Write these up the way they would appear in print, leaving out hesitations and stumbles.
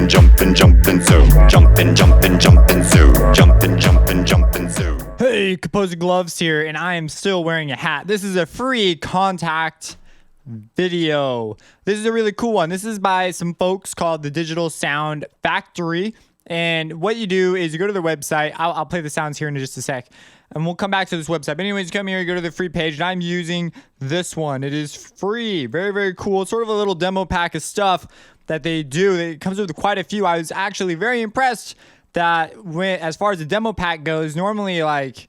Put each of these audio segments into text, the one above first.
jumpin', jumpin', jumpin' zoo. Jumpin', jumpin', jumpin' zoo. Jumpin', jumpin', jumpin' zoo. Hey, Composing Gloves here, and I am still wearing a hat. This is a free Kontakt video. This is a really cool one. This is by some folks called the Digital Sound Factory. And what you do is you go to their website. I'll play the sounds here in just a sec. And we'll come back to this website. But anyways, you come here, you go to the free page, and I'm using this one. It is free. Very, very cool. It's sort of a little demo pack of stuff that they do. It comes with quite a few. I was actually very impressed that as far as the demo pack goes, normally like,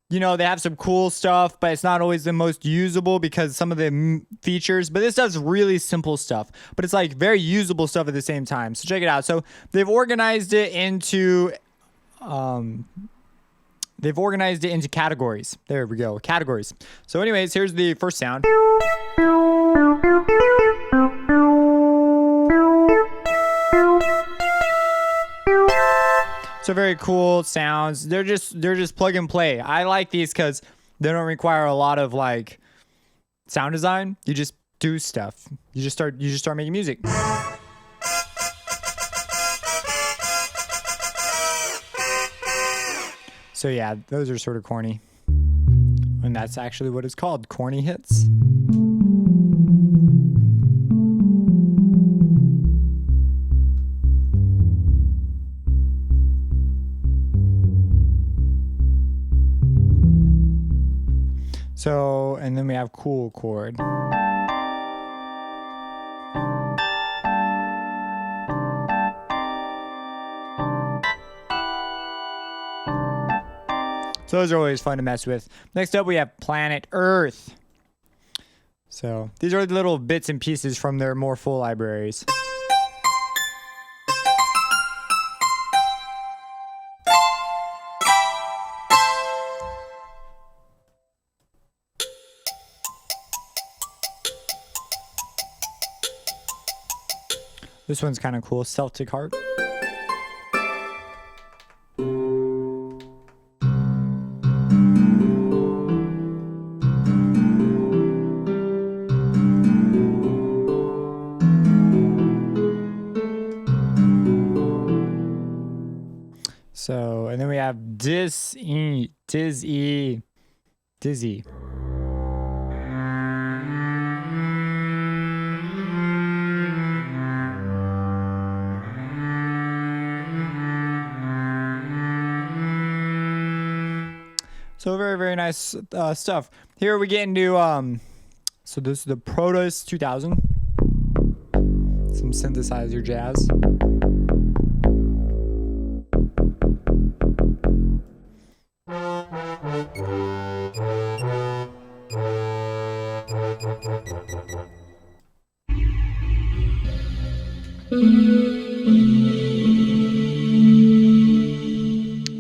you know, they have some cool stuff, but it's not always the most usable because some of the features, but this does really simple stuff, but it's like very usable stuff at the same time. So check it out. So they've organized it into categories. There we go. Categories. So anyways, here's the first sound. So very cool sounds. They're just plug and play. I like these because they don't require a lot of like sound design. You just do stuff. You just start making music. So yeah, those are sort of corny. And that's actually what it's called, corny hits. So, and then we have cool chord. So those are always fun to mess with. Next up, we have Planet Earth. So these are the little bits and pieces from their more full libraries. This one's kind of cool, Celtic Heart. So, and then we have Dizzy. So very, very nice stuff. Here we get into, so this is the Protus 2000. Some synthesizer jazz.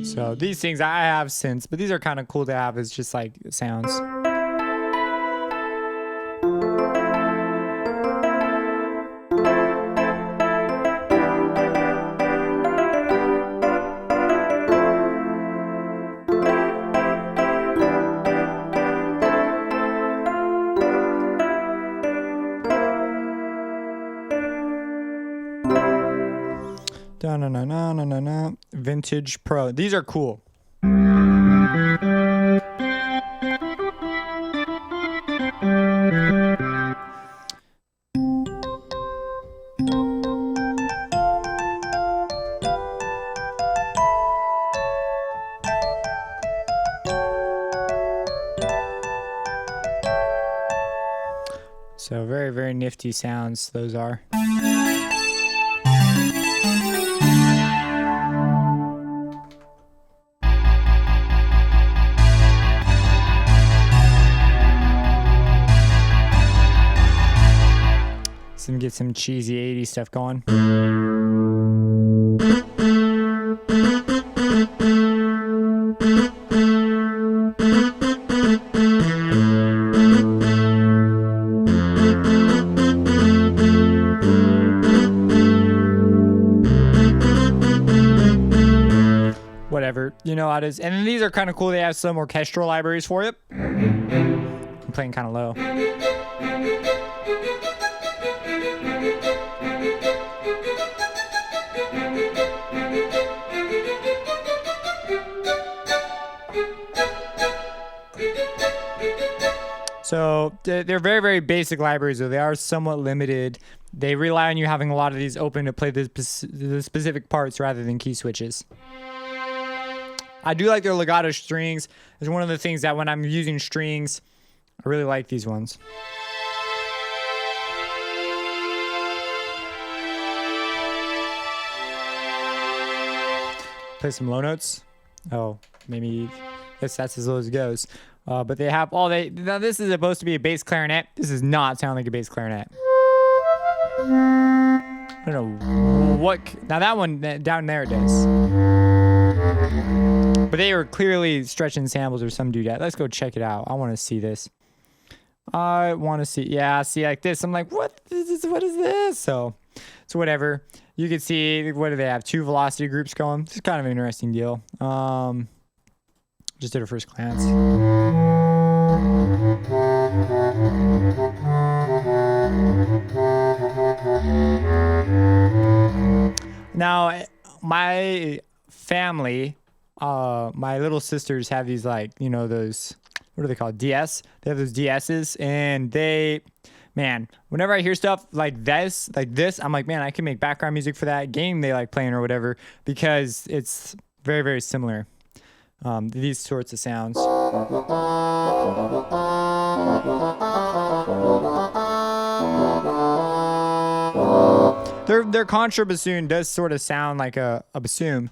So these things, I have synths, but these are kind of cool to have as just like sounds. Vintage Pro. These are cool. So very, very nifty sounds those are. Some get some cheesy 80s stuff going. Whatever, you know how it is. And then these are kind of cool. They have some orchestral libraries for it. I'm playing kind of low. So they're very, very basic libraries, though they are somewhat limited. They rely on you having a lot of these open to play the specific parts rather than key switches. I do like their legato strings. It's one of the things that when I'm using strings, I really like these ones. Play some low notes. Oh, maybe I guess that's as low as it goes. But they have all they. Now this is supposed to be a bass clarinet. This does not sound like a bass clarinet. I don't know what. Now that one down there it does. But they were clearly stretching samples or some dude. Let's go check it out. I want to see this. I want to see. Yeah, see like this. I'm like, what is this? So whatever. You can see, what do they have? 2 velocity groups going. This is kind of an interesting deal. Just at a first glance. Now, my family, my little sisters have these, like, you know, those, what are they called? DS. They have those DSs, and they, man, whenever I hear stuff like this, I'm like, man, I can make background music for that game they like playing or whatever, because it's very, very similar. These sorts of sounds. Their contra bassoon does sort of sound like a bassoon,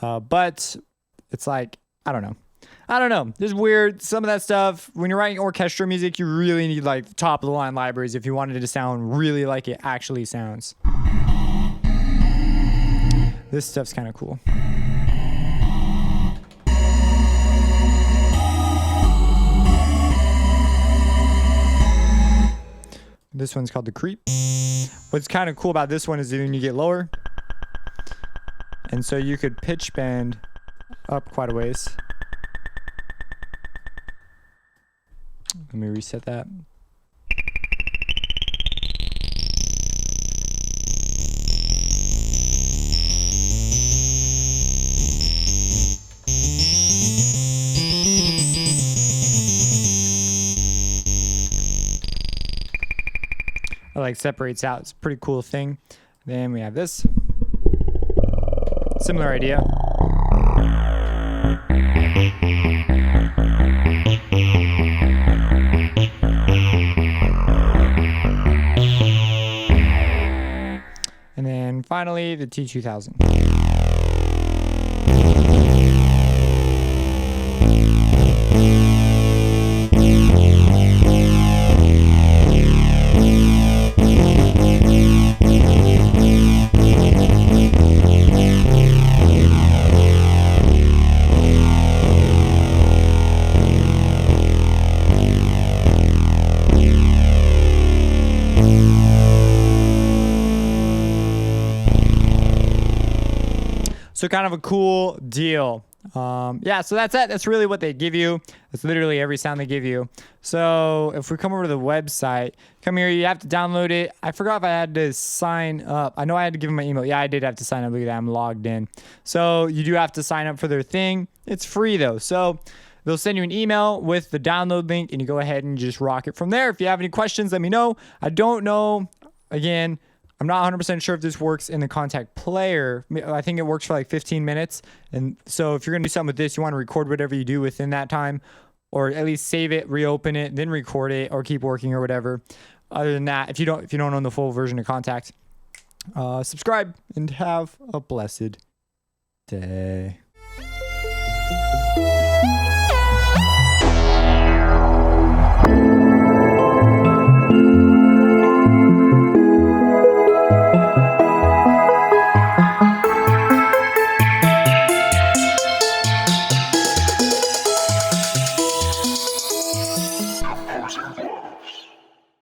but it's like, I don't know. It's weird. Some of that stuff, when you're writing orchestral music, you really need like top of the line libraries if you wanted it to sound really like it actually sounds. This stuff's kind of cool. This one's called the Creep. What's kind of cool about this one is that when you get lower, and so you could pitch bend up quite a ways. Let me reset that. It like separates out. It's a pretty cool thing. Then we have this. Similar idea. And then finally the T2000. So kind of a cool deal. Yeah, so that's it. That's really what they give you. That's literally every sound they give you. So if we come over to the website, come here, you have to download it. I forgot if I had to sign up. I know I had to give them my email. Yeah, I did have to sign up. Look at that, I'm logged in. So you do have to sign up for their thing. It's free though. So they'll send you an email with the download link and you go ahead and just rock it from there. If you have any questions, let me know. I don't know. Again, I'm not 100% sure if this works in the Kontakt player. I think it works for like 15 minutes. And so if you're going to do something with this, you want to record whatever you do within that time, or at least save it, reopen it, then record it, or keep working or whatever. Other than that, if you don't own the full version of Kontakt, subscribe and have a blessed day.